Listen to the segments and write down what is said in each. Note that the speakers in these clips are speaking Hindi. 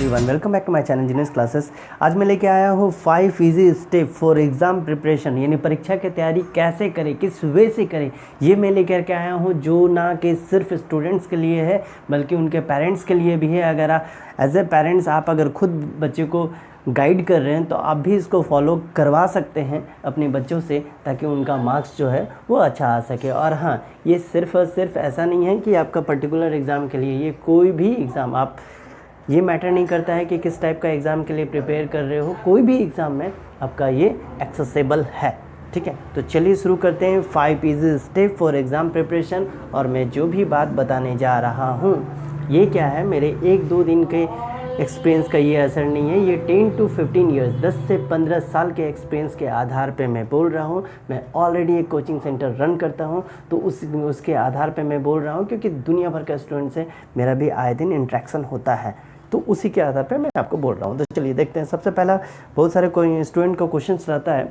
Everyone, welcome back to my channel genius classes. आज मैं लेके आया हूँ 5 easy step for exam preparation, यानी परीक्षा की तैयारी कैसे करें, किस वे से करें। ये मैं लेकर के आया हूँ जो ना कि सिर्फ स्टूडेंट्स के लिए है बल्कि उनके पेरेंट्स के लिए भी है। अगर आप एज ए पेरेंट्स आप अगर खुद बच्चे को गाइड कर रहे हैं तो आप भी इसको फॉलो करवा सकते हैं अपने बच्चों से, ताकि उनका मार्क्स जो है वो अच्छा आ सके। और हाँ, ये सिर्फ और सिर्फ ऐसा नहीं है कि आपका पर्टिकुलर एग्ज़ाम के लिए, ये कोई भी एग्ज़ाम आप, ये मैटर नहीं करता है कि किस टाइप का एग्ज़ाम के लिए प्रिपेयर कर रहे हो, कोई भी एग्ज़ाम में आपका ये एक्सेसिबल है। ठीक है, तो चलिए शुरू करते हैं 5 easy step for exam preparation. और मैं जो भी बात बताने जा रहा हूँ ये क्या है, मेरे 1-2 दिन के एक्सपीरियंस का ये असर नहीं है, ये 10 to 15 ईयर्स 10 से 15 साल के एक्सपीरियंस के आधार पे मैं बोल रहा हूँ। मैं ऑलरेडी एक कोचिंग सेंटर रन करता हूँ, तो उसके आधार पे मैं बोल रहा हूँ, क्योंकि दुनिया भर का स्टूडेंट से मेरा भी आए दिन इंट्रैक्शन होता है, तो उसी के आधार पे मैं आपको बोल रहा हूँ। तो चलिए देखते हैं। सबसे पहला, बहुत सारे कोई स्टूडेंट का क्वेश्चन रहता है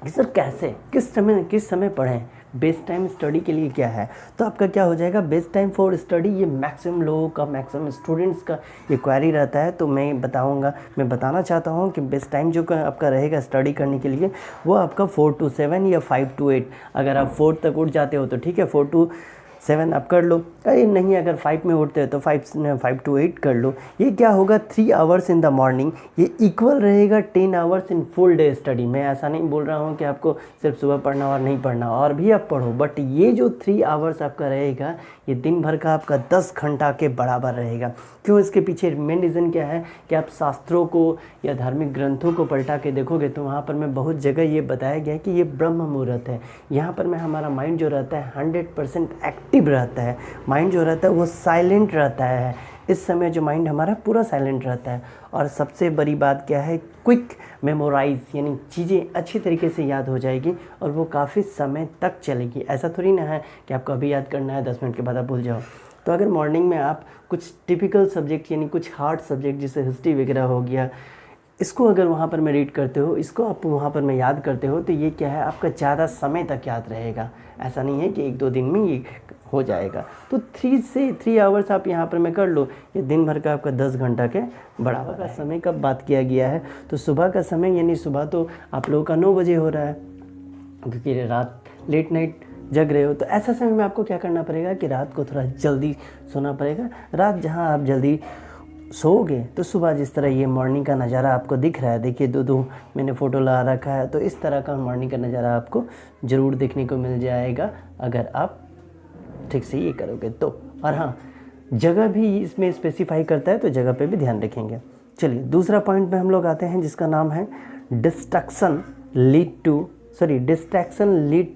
कि सर कैसे, किस समय पढ़ें, बेस्ट टाइम स्टडी के लिए क्या है। तो आपका क्या हो जाएगा, बेस्ट टाइम फॉर स्टडी, ये मैक्सिमम लोगों का, मैक्सिमम स्टूडेंट्स का ये क्वेरी रहता है। तो मैं बताना चाहता हूँ कि बेस्ट टाइम जो आपका रहेगा स्टडी करने के लिए वो आपका 4 to 7 या 5 to 8। अगर आप 4 तक उठ जाते हो तो ठीक है, 4 to 7 आप कर लो। अरे नहीं, अगर 5 में उठते हो तो 5 to 8 कर लो। ये क्या होगा, 3 आवर्स इन द मॉर्निंग, ये इक्वल रहेगा 10 hours in full day study. मैं ऐसा नहीं बोल रहा हूँ कि आपको सिर्फ सुबह पढ़ना और नहीं पढ़ना, और भी आप पढ़ो, बट ये जो 3 आवर्स आपका रहेगा ये दिन भर का आपका 10 घंटा के बराबर रहेगा। क्यों, इसके पीछे मेन रीज़न क्या है कि आप शास्त्रों को या धार्मिक ग्रंथों को पलटा के देखोगे तो वहाँ पर मैं बहुत जगह ये बताया गया है कि ये ब्रह्म मुहूर्त है। यहाँ पर मैं हमारा माइंड जो रहता है 100% एक्टिव रहता है, माइंड जो रहता है वो साइलेंट रहता है। इस समय जो माइंड हमारा पूरा साइलेंट रहता है। और सबसे बड़ी बात क्या है, क्विक मेमोराइज, यानी चीज़ें अच्छी तरीके से याद हो जाएगी और वो काफ़ी समय तक चलेगी। ऐसा थोड़ी ना है कि आपको अभी याद करना है 10 मिनट के बाद आप भूल जाओ। तो अगर मॉर्निंग में आप कुछ टिपिकल सब्जेक्ट, यानी कुछ हार्ड सब्जेक्ट जैसे हिस्ट्री वगैरह हो गया, इसको अगर वहाँ पर में रीड करते हो, इसको आप वहाँ पर में याद करते हो, तो ये क्या है, आपका ज़्यादा समय तक याद रहेगा। ऐसा नहीं है कि 1-2 दिन में ये हो जाएगा। तो 3 आवर्स आप यहाँ पर में कर लो, ये दिन भर का आपका 10 घंटा के बराबर है। समय का बात किया गया है तो सुबह का समय, यानी सुबह तो आप लोगों का 9 बजे हो रहा है, क्योंकि रात लेट नाइट जग रहे हो। तो ऐसा समय में आपको क्या करना पड़ेगा कि रात को थोड़ा जल्दी सोना पड़ेगा। रात जहाँ आप जल्दी सोओगे तो सुबह जिस तरह ये मॉर्निंग का नज़ारा आपको दिख रहा है, देखिए 2 मैंने फ़ोटो लगा रखा है, तो इस तरह का मॉर्निंग का नज़ारा आपको ज़रूर देखने को मिल जाएगा अगर आप ठीक से ये करोगे तो। और हाँ, जगह भी इसमें स्पेसिफाई करता है, तो जगह पे भी ध्यान रखेंगे। चलिए दूसरा पॉइंट में हम लोग आते हैं, जिसका नाम है डिस्ट्रैक्शन लीड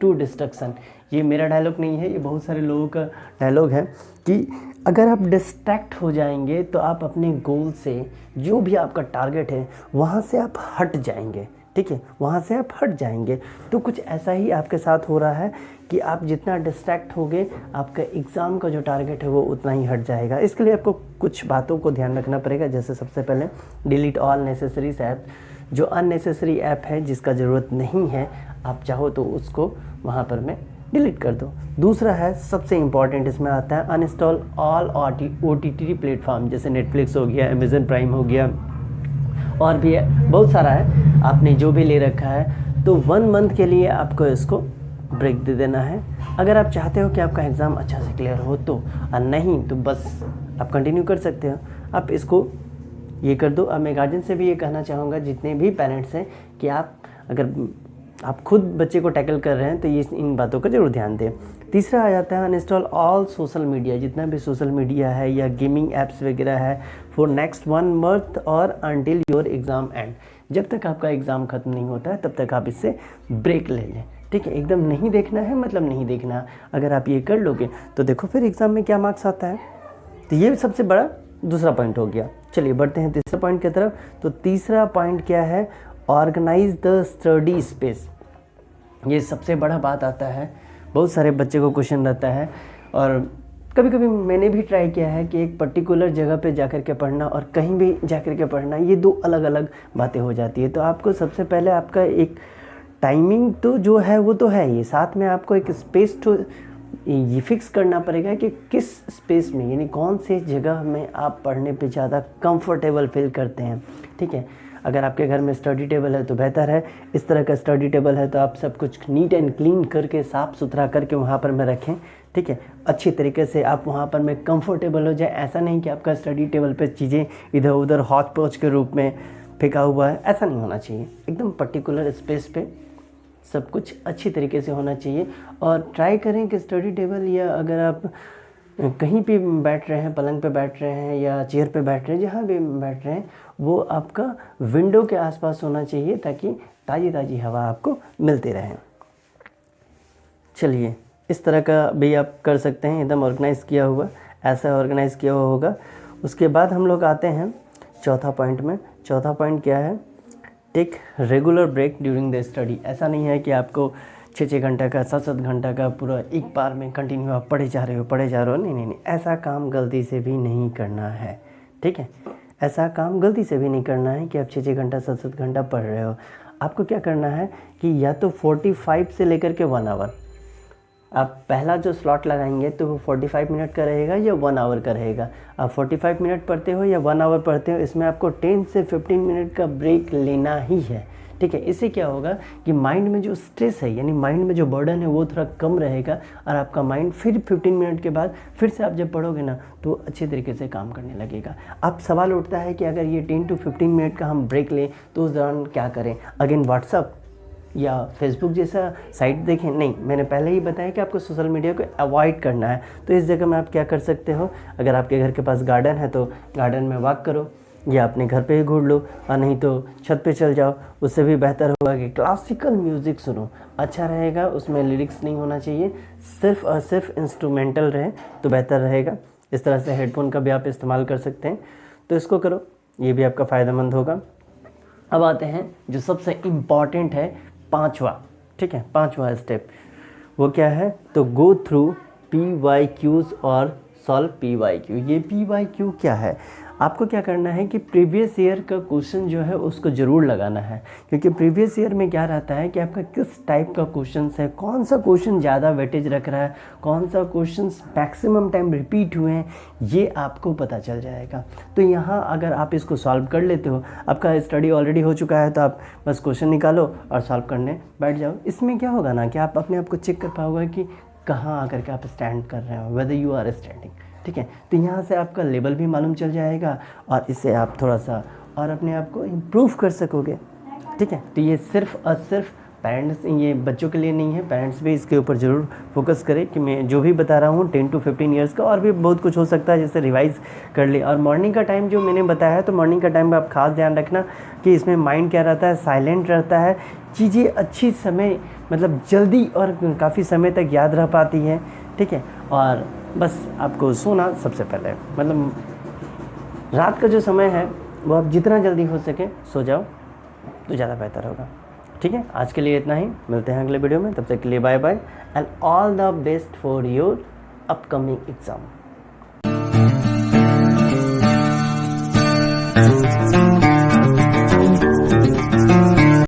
टू डिस्ट्रक्शन। ये मेरा डायलॉग नहीं है, ये बहुत सारे लोगों का डायलॉग है कि अगर आप डिस्ट्रैक्ट हो जाएंगे तो आप अपने गोल से, जो भी आपका टारगेट है वहाँ से आप हट जाएंगे। ठीक है, वहाँ से आप हट जाएंगे। तो कुछ ऐसा ही आपके साथ हो रहा है कि आप जितना डिस्ट्रैक्ट होगे, आपका एग्ज़ाम का जो टारगेट है वो उतना ही हट जाएगा। इसके लिए आपको कुछ बातों को ध्यान रखना पड़ेगा। जैसे सबसे पहले डिलीट ऑल नेसेसरी ऐप, जो अननेसेसरी ऐप है जिसका ज़रूरत नहीं है, आप चाहो तो उसको वहाँ पर मैं डिलीट कर दो। दूसरा है, सबसे इम्पॉर्टेंट इसमें आता है, अनइंस्टॉल ऑल OTT प्लेटफॉर्म, जैसे नेटफ्लिक्स हो गया, अमेज़न प्राइम हो गया, और भी बहुत सारा है, आपने जो भी ले रखा है। तो 1 मंथ के लिए आपको इसको ब्रेक दे देना है, अगर आप चाहते हो कि आपका एग्ज़ाम अच्छा से क्लियर हो तो। और नहीं तो बस आप कंटिन्यू कर सकते हो, आप इसको ये कर दो। अब मैं गार्जियन से भी ये कहना चाहूँगा, जितने भी पेरेंट्स हैं, कि अगर आप खुद बच्चे को टैकल कर रहे हैं तो ये इन बातों का जरूर ध्यान दें। तीसरा आ जाता है अनइंस्टॉल ऑल सोशल मीडिया, जितना भी सोशल मीडिया है या गेमिंग ऐप्स वगैरह है, फॉर नेक्स्ट 1 मंथ और अनटिल योर एग्ज़ाम एंड। जब तक आपका एग्ज़ाम ख़त्म नहीं होता है तब तक आप इससे ब्रेक ले लें। ठीक है, एकदम नहीं देखना है, मतलब नहीं देखना। अगर आप ये कर लोगे तो देखो फिर एग्ज़ाम में क्या मार्क्स आता है। तो ये सबसे बड़ा दूसरा पॉइंट हो गया। चलिए बढ़ते हैं तीसरा पॉइंट की तरफ। तो तीसरा पॉइंट क्या है, ऑर्गेनाइज द स्टडी स्पेस। ये सबसे बड़ा बात आता है, बहुत सारे बच्चे को क्वेश्चन रहता है, और कभी कभी मैंने भी ट्राई किया है कि एक पर्टिकुलर जगह पे जाकर के पढ़ना और कहीं भी जाकर के पढ़ना, ये 2 अलग अलग बातें हो जाती है। तो आपको सबसे पहले आपका एक टाइमिंग तो जो है वो तो है ही, साथ में आपको एक स्पेस तो ये फिक्स करना पड़ेगा कि किस स्पेस में, यानी कौन से जगह में आप पढ़ने पे ज़्यादा कंफर्टेबल फील करते हैं। ठीक है, अगर आपके घर में स्टडी टेबल है तो बेहतर है, इस तरह का स्टडी टेबल है तो आप सब कुछ नीट एंड क्लीन करके साफ़ सुथरा करके वहाँ पर में रखें। ठीक है, अच्छी तरीके से आप वहाँ पर में कंफर्टेबल हो जाए। ऐसा नहीं कि आपका स्टडी टेबल पे चीज़ें इधर उधर हौच पौच के रूप में फेंका हुआ है, ऐसा नहीं होना चाहिए। एकदम पर्टिकुलर स्पेस पे सब कुछ अच्छी तरीके से होना चाहिए। और ट्राई करें कि स्टडी टेबल, या अगर आप कहीं पे बैठ रहे हैं, पलंग पे बैठ रहे हैं या चेयर पे बैठ रहे हैं, जहाँ भी बैठ रहे हैं, वो आपका विंडो के आसपास होना चाहिए ताकि ताज़ी ताज़ी हवा आपको मिलती रहे। चलिए, इस तरह का भी आप कर सकते हैं, एकदम ऑर्गेनाइज़ किया हुआ, ऐसा ऑर्गेनाइज़ किया हुआ होगा। उसके बाद हम लोग आते हैं चौथा पॉइंट में। चौथा पॉइंट क्या है? Take regular break during the study. ऐसा नहीं है कि आपको 6-6 घंटा का, 7-7 घंटा का पूरा एक बार में कंटिन्यू आप पढ़े जा रहे हो। नहीं, ऐसा काम गलती से भी नहीं करना है। ठीक है, ऐसा काम गलती से भी नहीं करना है कि आप 6-6 घंटा, 7-7 घंटा पढ़ रहे हो। आपको क्या करना है कि या तो 45 से लेकर के 1 आवर, आप पहला जो स्लॉट लगाएंगे तो वो 45 मिनट का रहेगा या 1 आवर का रहेगा। आप 45 मिनट पढ़ते हो या 1 आवर पढ़ते हो, इसमें आपको 10 से 15 मिनट का ब्रेक लेना ही है। ठीक है, इससे क्या होगा कि माइंड में जो स्ट्रेस है, यानी माइंड में जो बर्डन है, वो थोड़ा कम रहेगा और आपका माइंड फिर 15 मिनट के बाद फिर से आप जब पढ़ोगे ना तो अच्छे तरीके से काम करने लगेगा। अब सवाल उठता है कि अगर ये 10 to 15 मिनट का हम ब्रेक लें तो उस दौरान क्या करें? अगेन व्हाट्सअप या फेसबुक जैसा साइट देखें? नहीं, मैंने पहले ही बताया कि आपको सोशल मीडिया को अवॉइड करना है। तो इस जगह में आप क्या कर सकते हो? अगर आपके घर के पास गार्डन है तो गार्डन में वॉक करो, या अपने घर पे ही घूर लो, और नहीं तो छत पे चल जाओ। उससे भी बेहतर होगा कि क्लासिकल म्यूज़िक सुनो, अच्छा रहेगा। उसमें लिरिक्स नहीं होना चाहिए, सिर्फ और सिर्फ इंस्ट्रूमेंटल रहे तो बेहतर रहेगा। इस तरह से हेडफोन का भी आप इस्तेमाल कर सकते हैं, तो इसको करो, ये भी आपका फ़ायदेमंद होगा। अब आते हैं जो सबसे इम्पॉर्टेंट है, 5वां। ठीक है, 5वां स्टेप वो क्या है? तो गो थ्रू PYQs और सॉल्व PYQ। ये PYQ क्या है? आपको क्या करना है कि प्रीवियस ईयर का क्वेश्चन जो है उसको ज़रूर लगाना है, क्योंकि प्रीवियस ईयर में क्या रहता है कि आपका किस टाइप का क्वेश्चन है, कौन सा क्वेश्चन ज़्यादा वेटेज रख रहा है, कौन सा क्वेश्चन मैक्सिमम टाइम रिपीट हुए हैं, ये आपको पता चल जाएगा। तो यहाँ अगर आप इसको सॉल्व कर लेते हो, आपका स्टडी ऑलरेडी हो चुका है, तो आप बस क्वेश्चन निकालो और सॉल्व करने बैठ जाओ। इसमें क्या होगा ना कि आप अपने आप को चेक कर पाओगे कि कहाँ आकर के आप स्टैंड कर रहे हो, वेदर यू आर स्टैंडिंग। ठीक है, तो यहाँ से आपका लेवल भी मालूम चल जाएगा और इससे आप थोड़ा सा और अपने आप को इम्प्रूव कर सकोगे। ठीक है, तो ये सिर्फ और सिर्फ पेरेंट्स, ये बच्चों के लिए नहीं है, पेरेंट्स भी इसके ऊपर ज़रूर फोकस करें कि मैं जो भी बता रहा हूँ 10 to 15 ईयर्स का, और भी बहुत कुछ हो सकता है जैसे रिवाइज़ कर ले। और मॉर्निंग का टाइम जो मैंने बताया है, तो मॉर्निंग का टाइम में आप खास ध्यान रखना कि इसमें माइंड क्या रहता है, साइलेंट रहता है, चीज़ें अच्छी समय मतलब जल्दी और काफ़ी समय तक याद रह पाती है। ठीक है, और बस आपको सोना सबसे पहले, मतलब रात का जो समय है वो आप जितना जल्दी हो सके सो जाओ तो ज़्यादा बेहतर होगा। ठीक है, आज के लिए इतना ही, मिलते हैं अगले वीडियो में, तब तक के लिए bye bye and all the best for your upcoming exam.